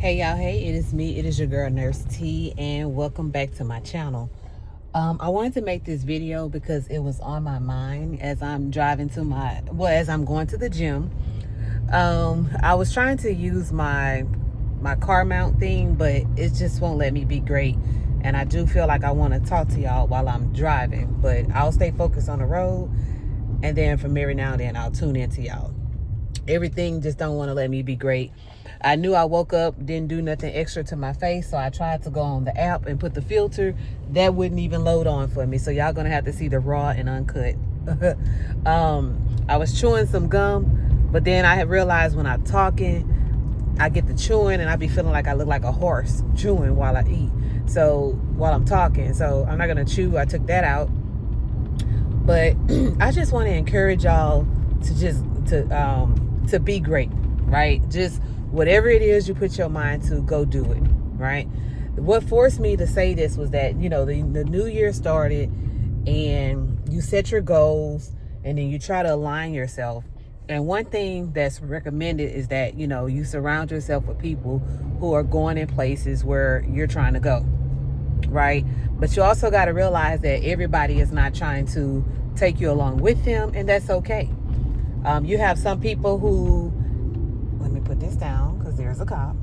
Hey y'all, hey, it is me, it is your girl Nurse T, and welcome back to my channel. I wanted to make this video because it was on my mind as I'm driving to as I'm going to the gym. I was trying to use my car mount thing, but it just won't let me be great. And I do feel like I want to talk to y'all while I'm driving, but I'll stay focused on the road, and then from every now and then I'll tune into y'all. Everything just don't want to let me be great. I knew I woke up, didn't do nothing extra to my face, so I tried to go on the app and put the filter. That wouldn't even load on for me, so y'all gonna have to see the raw and uncut. I was chewing some gum, but then I had realized when I'm talking, I get the chewing and I be feeling like I look like a horse chewing while I eat. So while I'm talking, so I'm not gonna chew. I took that out, but I just want to encourage y'all to be great, right? Just whatever it is you put your mind to, go do it, right? What forced me to say this was that, the new year started and you set your goals and then you try to align yourself. And one thing that's recommended is that, you surround yourself with people who are going in places where you're trying to go, right? But you also got to realize that everybody is not trying to take you along with them, and that's okay. You have some people who, let me put this down because there's a cop,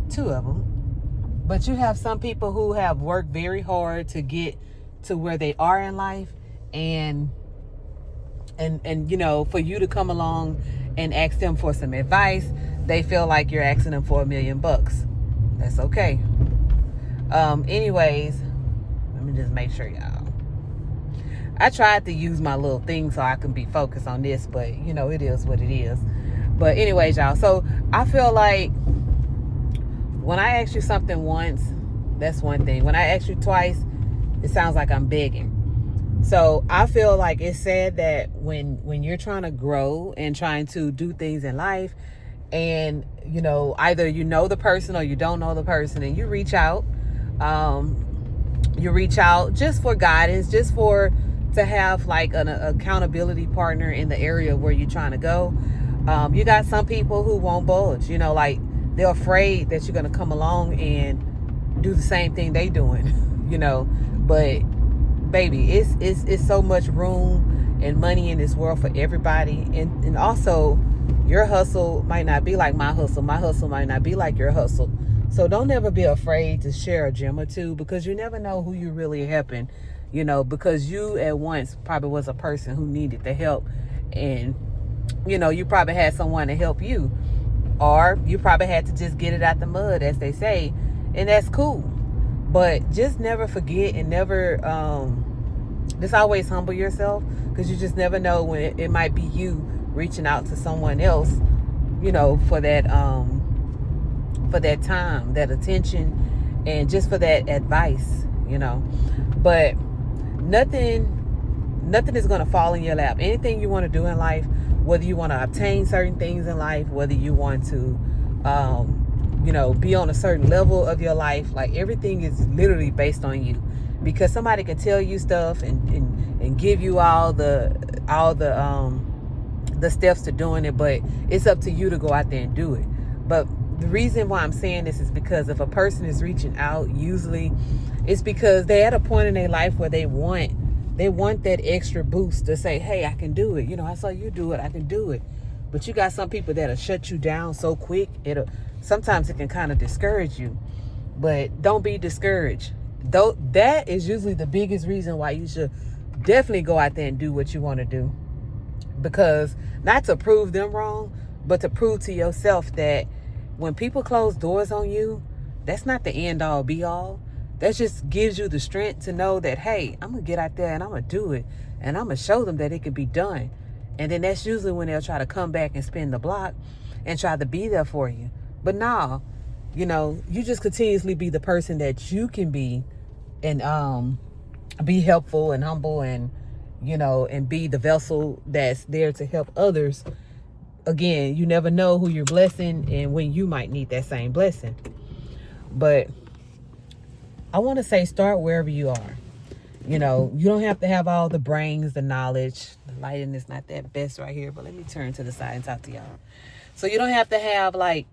two of them. But you have some people who have worked very hard to get to where they are in life, and for you to come along and ask them for some advice, they feel like you're asking them for $1 million. That's okay. Anyways, let me just make sure y'all. I tried to use my little thing so I can be focused on this, but it is what it is. But anyways, y'all, so I feel like when I ask you something once, that's one thing. When I ask you twice, it sounds like I'm begging. So I feel like it's sad that when you're trying to grow and trying to do things in life, and either the person or you don't know the person, and you reach out just for guidance, just to have like an accountability partner in the area where you're trying to go. You got some people who won't budge, like they're afraid that you're going to come along and do the same thing they doing, but baby, it's so much room and money in this world for everybody. And also your hustle might not be like my hustle might not be like your hustle. So don't ever be afraid to share a gem or two, because you never know who you're really helping, because you at once probably was a person who needed the help, and you probably had someone to help you, or you probably had to just get it out the mud, as they say, and that's cool. But just never forget, and never just always humble yourself, because you just never know when it might be you reaching out to someone else, for that time, that attention, and just for that advice, But nothing is going to fall in your lap. Anything you want to do in life, whether you want to obtain certain things in life, whether you want to be on a certain level of your life, like everything is literally based on you, because somebody can tell you stuff and give you all the steps to doing it, but it's up to you to go out there and do it. But the reason why I'm saying this is because if a person is reaching out, usually it's because they're at a point in their life where they want that extra boost to say, hey, I can do it. I saw you do it, I can do it. But you got some people that'll shut you down so quick, sometimes it can kind of discourage you. But don't be discouraged. Though that is usually the biggest reason why you should definitely go out there and do what you want to do. Because not to prove them wrong, but to prove to yourself that when people close doors on you, that's not the end all be all. That just gives you the strength to know that, hey, I'm going to get out there and I'm going to do it. And I'm going to show them that it can be done. And then that's usually when they'll try to come back and spin the block and try to be there for you. But no, you just continuously be the person that you can be, and be helpful and humble, and, and be the vessel that's there to help others. Again, you never know who you're blessing and when you might need that same blessing. But I want to say, start wherever you are. You don't have to have all the brains, the knowledge. The lighting is not that best right here, but let me turn to the side and talk to y'all. So you don't have to have like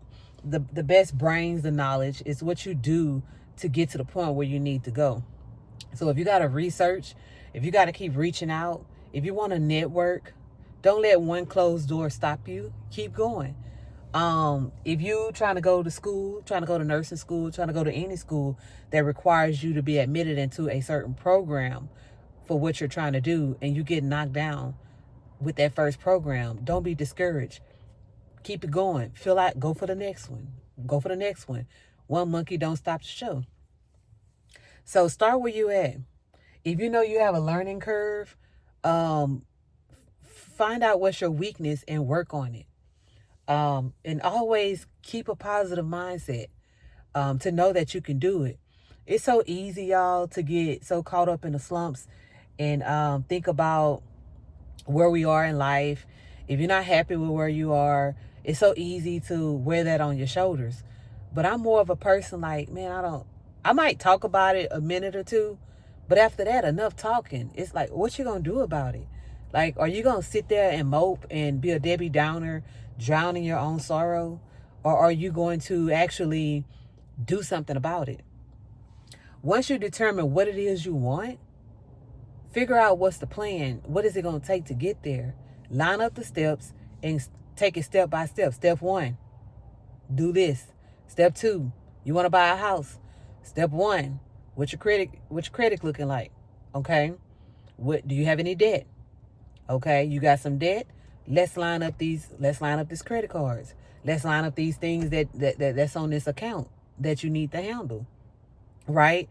the best brains, the knowledge is what you do to get to the point where you need to go. So if you got to research, if you got to keep reaching out, if you want to network, don't let one closed door stop you. Keep going. If you trying to go to school, trying to go to nursing school, trying to go to any school that requires you to be admitted into a certain program for what you're trying to do, and you get knocked down with that first program, don't be discouraged. Keep it going. Fill out, go for the next one. Go for the next one. One monkey don't stop the show. So start where you at. If you know you have a learning curve, find out what's your weakness and work on it. And always keep a positive mindset, to know that you can do it. It's so easy, y'all, to get so caught up in the slumps and think about where we are in life. If you're not happy with where you are, it's so easy to wear that on your shoulders. But I'm more of a person like, man, I might talk about it a minute or two, but after that, enough talking. It's like, what you gonna do about it? Like, are you gonna sit there and mope and be a Debbie Downer, drown in your own sorrow? Or are you going to actually do something about it? Once you determine what it is you want, figure out what's the plan. What is it going to take to get there? Line up the steps and take it step by step. Step 1, do this. Step 2, you want to buy a house. Step 1, what's your credit looking like? Okay. What do you have any debt? Okay, you got some debt. Let's line up these credit cards. Let's line up these things that's on this account that you need to handle. Right?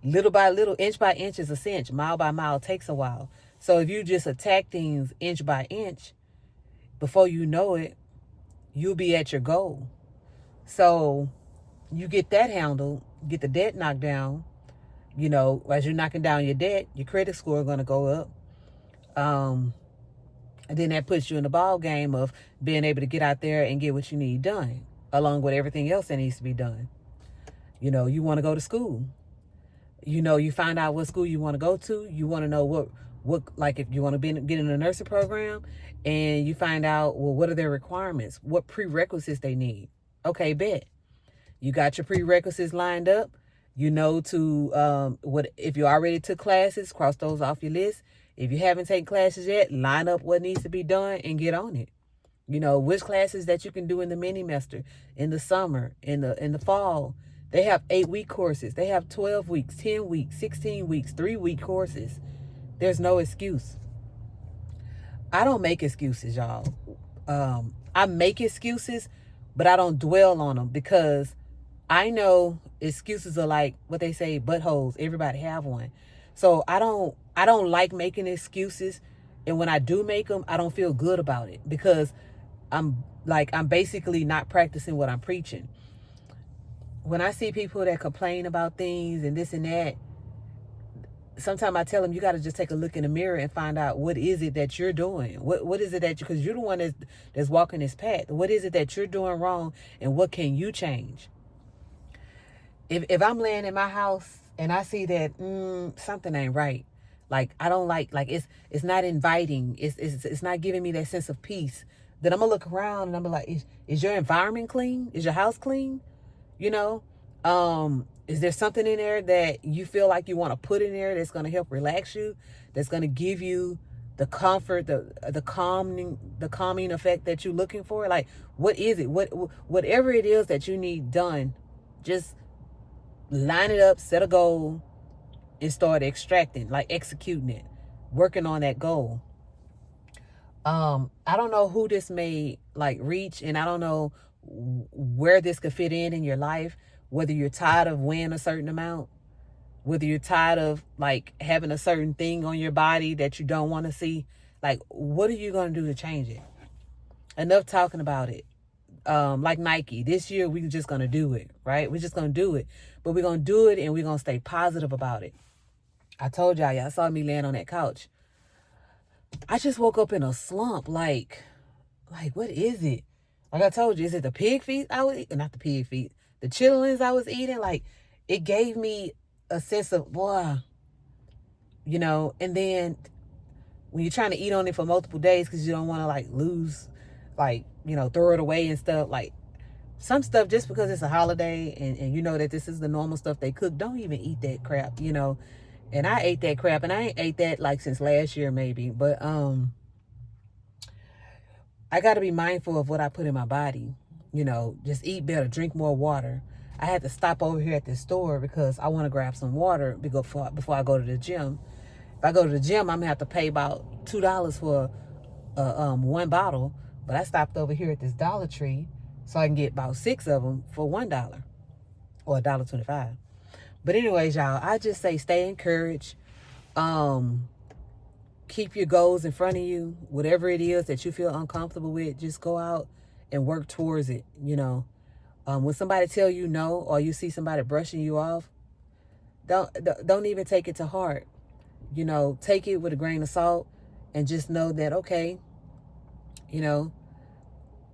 Little by little, inch by inch is a cinch. Mile by mile takes a while. So if you just attack things inch by inch, before you know it, you'll be at your goal. So you get that handled, get the debt knocked down. You know, as you're knocking down your debt, your credit score is going to go up. And then that puts you in the ball game of being able to get out there and get what you need done, along with everything else that needs to be done. You know, you want to go to school. You know, you find out what school you want to go to. You want to know what like if you want to get in a nursing program, and you find out, well, what are their requirements? What prerequisites they need? Okay, bet. You got your prerequisites lined up. You know what if you already took classes, cross those off your list. If you haven't taken classes yet, line up what needs to be done and get on it. You know, which classes that you can do in the mini-mester, in the summer, in the fall. They have 8-week courses. They have 12 weeks, 10 weeks, 16 weeks, 3-week courses. There's no excuse. I don't make excuses, y'all. I make excuses, but I don't dwell on them, because I know excuses are like what they say, buttholes. Everybody have one. So I don't like making excuses. And when I do make them, I don't feel good about it, because I'm basically not practicing what I'm preaching. When I see people that complain about things and this and that, sometimes I tell them, you got to just take a look in the mirror and find out, what is it that you're doing? What is it that because you're the one that's walking this path. What is it that you're doing wrong, and what can you change? If I'm laying in my house and I see that something ain't right, like I don't like it's not inviting, it's not giving me that sense of peace, then I'm gonna look around and I'm gonna like, is your environment clean? Is your house clean? You know, is there something in there that you feel like you want to put in there that's going to help relax you, that's going to give you the comfort, the calming effect that you're looking for? Like, what is it? Whatever it is that you need done, just line it up, set a goal, and start executing it, working on that goal. I don't know who this may reach, and I don't know where this could fit in your life, whether you're tired of weighing a certain amount, whether you're tired of having a certain thing on your body that you don't want to see. What are you going to do to change it? Enough talking about it. Like Nike, this year we're just going to do it, right? We're just going to do it, but we're going to do it and we're going to stay positive about it. I told y'all saw me laying on that couch. I just woke up in a slump. Like, what is it? Like I told you, is it the pig feet I was eating? Not the pig feet. The chitlins I was eating. It gave me a sense of, boy, and then when you're trying to eat on it for multiple days because you don't want to lose, throw it away and stuff. Some stuff, just because it's a holiday and you know that this is the normal stuff they cook, don't even eat that crap, you know. And I ate that crap, and I ain't ate that like since last year maybe. But I got to be mindful of what I put in my body. You know, just eat better, drink more water. I had to stop over here at this store because I want to grab some water before I go to the gym. If I go to the gym, I'm gonna have to pay about $2 for one bottle. But I stopped over here at this Dollar Tree so I can get about 6 of them for $1 or $1.25. But anyways, y'all, I just say stay encouraged. Keep your goals in front of you. Whatever it is that you feel uncomfortable with, just go out and work towards it. You know, when somebody tell you no, or you see somebody brushing you off, don't even take it to heart. You know, take it with a grain of salt, and just know that, okay, you know,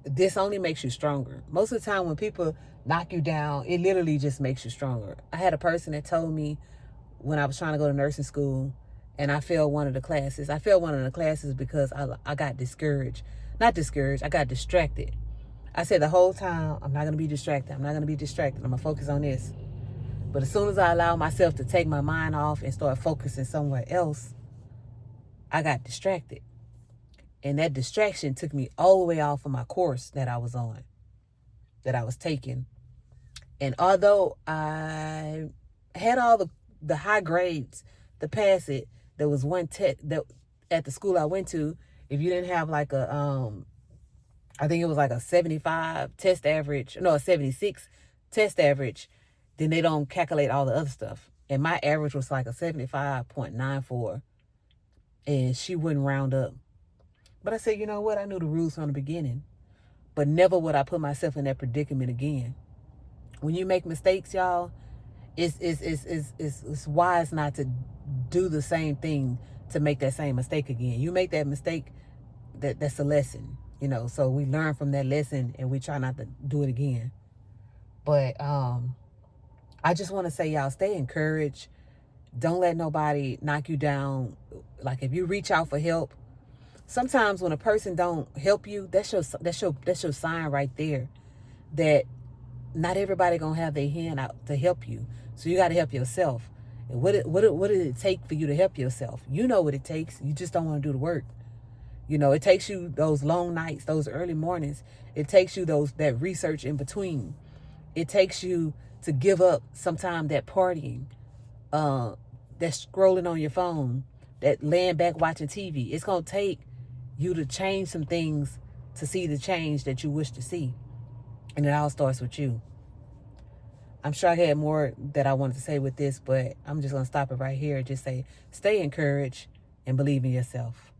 this only makes you stronger. Most of the time when people knock you down, it literally just makes you stronger. I had a person that told me when I was trying to go to nursing school and I failed one of the classes. I failed one of the classes because I got discouraged. Not discouraged, I got distracted. I said the whole time, I'm not going to be distracted. I'm not going to be distracted. I'm going to focus on this. But as soon as I allow myself to take my mind off and start focusing somewhere else, I got distracted. And that distraction took me all the way off of my course that I was on, that I was taking. And although I had all the high grades to pass it, there was one test that at the school I went to, if you didn't have like I think it was like a 75 test average, no, a 76 test average, then they don't calculate all the other stuff. And my average was like a 75.94, and she wouldn't round up. But I said, you know what? I knew the rules from the beginning, but never would I put myself in that predicament again. When you make mistakes, y'all, it's wise not to do the same thing to make that same mistake again. You make that mistake, that's a lesson, you know. So we learn from that lesson and we try not to do it again. But I just want to say, y'all, stay encouraged. Don't let nobody knock you down. Like, if you reach out for help, sometimes when a person don't help you, that's your sign right there that not everybody gonna have their hand out to help you. So you got to help yourself. And what did it take for you to help yourself? You know what it takes. You just don't want to do the work. You know, it takes you those long nights, those early mornings. It takes you that research in between. It takes you to give up sometime that partying, that scrolling on your phone, that laying back watching TV. It's gonna take you to change some things to see the change that you wish to see. And it all starts with you. I'm sure I had more that I wanted to say with this, but I'm just going to stop it right here and just say, stay encouraged and believe in yourself.